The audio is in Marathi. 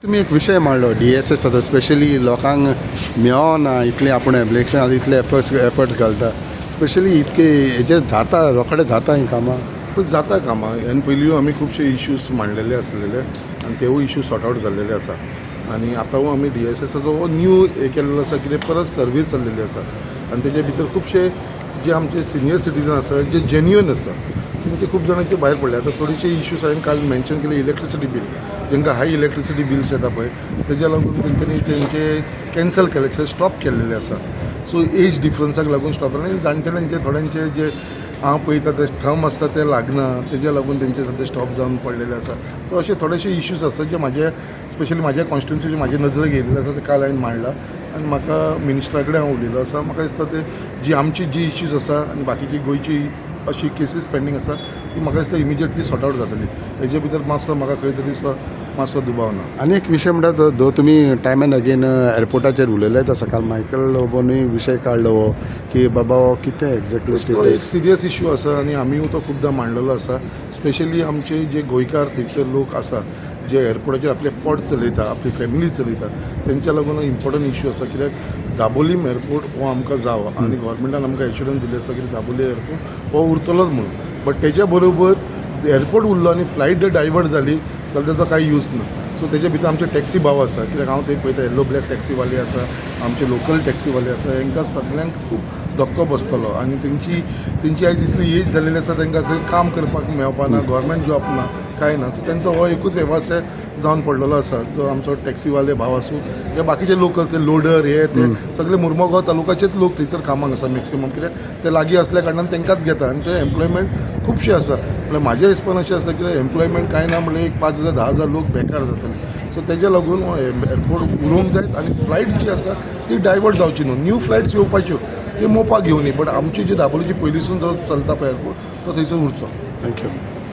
तुम्ही एक विषय मांडलो DSS आता स्पेशली लोकांक मेळना इतले आपण इलेक्शन इतले एफर्ट्स घालता स्पेशली इतके हेजे जाता रोखडे जाता ही कामां पण जाता कामां ह्यान पयलीं आमी खुबशे इश्यूज मांडलेले आसलेले आनी तेवूय इश्यू सॉर्ट आवट जाल्लेले आसा आनी आतां आमी DSSचो न्यू हे केल्लो आसा कितें परत सर्वीस चल्लेली आसा आनी तेजे भितर खुबशे जे आमचे सिनियर सिटीजन आसा जे जेन्युअन आसा तेंचे खूब जाणांचे भायर पडले आतां थोडीशे इश्यूज हांवें काल मेन्शन केले इलेक्ट्रिसिटी बील जेंकां हाय इलेक्ट्रिसिटी बिल्स येता पळय तेज्या लागून तेंच्यांनी तेंचे कॅन्सल केले स्टॉप केल्लेले आसा सो एज डिफरन्साक लागून स्टॉप आनी जाणटेल्यांचे थोड्यांचे जे हांव पळयता ते थंब आसता ते लागना तेज्या लागून तेंचे सद्या स्टॉप जावन पडलेले आसा सो अशे थोडेशे इश्यूज आसा जे म्हाजे स्पेशली म्हाज्या कॉन्स्टिट्युन्सीचे म्हाजे नजरेक येयलेले आसा ते काल हांवें मांडला आनी म्हाका मिनिस्टरा कडेन हांव उलयलो आसा म्हाका दिसता ते जी आमची जी इश्यूज आसा आनी बाकीची गोंयची अशी केसीस पेंडींग आसा ती म्हाका दिसता इमिजिएटली सॉर्ट आवट जातली हेजे भितर मातसो म्हाका खंय तरी दिसता मातसो दुबाव ना आनी एक विशय म्हणटा दो तुमी टायम एंड अगेन एअरपोर्टाचेर उलयलेच आसा काल मायकल लोबोनूय विशय काडलो हो की बाबा हो कितें एक्झॅक्टली तो एक सिरियस इश्यू आसा आनी आमीय तो खुबदां मांडलेलो आसा स्पेशली आमचे जे गोंयकार थंयचे लोक आसा जे एअरपोर्टाचेर आपले पोट चलयता आपली फॅमिली चलयता तेंच्या लागून इम्पॉर्टंट इश्यू आसा कित्याक दाबोलीम एअरपोर्ट हो आमकां जावो आनी गोवोरमेंटान आमकां एश्युरन्स दिले आसा की दाबोली एअरपोर्ट हो उरतलोच म्हणून बट तेच्या बरोबर एअरपोर्ट उरलो आनी फ्लायट जर डायवर्ट जाली जाल्यार तेजो कांय यूज ना सो तेजे भितर आमचे टॅक्सी भाव आसा कित्याक हांव थंय पळयता येल्लो ब्लॅक टॅक्सीवाले आसा आमचे लोकल टॅक्सीवाले आसा हांकां सगळ्यांक खूब धक्को बसतलो आनी तेंची आयज इतली एज जाल्लेली आसा तांकां खंय काम करपाक मेळपाना गव्हर्मेंट जॉब ना कांय ना सो तेंचो हो एकूच वेवसाय जावन पडलेलो आसा जो आमचो टॅक्सीवाले भाव आसूं जे बाकीचे लोकल ते लोडर हे ते सगळे मुर्मुगांव तालुकाचेच लोक थंयसर कामाक आसा मॅक्सिमम कित्याक ते लागीं असल्या कारणान तांकांच घेता आनी ते एम्प्लॉयमेंट खुबशे आसा म्हळ्यार म्हाज्या हिसपान अशें आसा की एम्प्लॉयमेंट कांय ना म्हणल्यार एक 5,000 10,000 लोक बेकार जातले सो तेज्या लागून एअरपोर्ट उरोवंक जाय आनी फ्लायट जी आसा ती डायवर्ट जावची न्हू न्यू फ्लायट्स येवपाच्यो ते मोवपाक घेवनी बट आमची जी दाबोलीची पयलींसून जो चलता पळय एअरपोर्ट तो थंयसर उरचो थँक्यू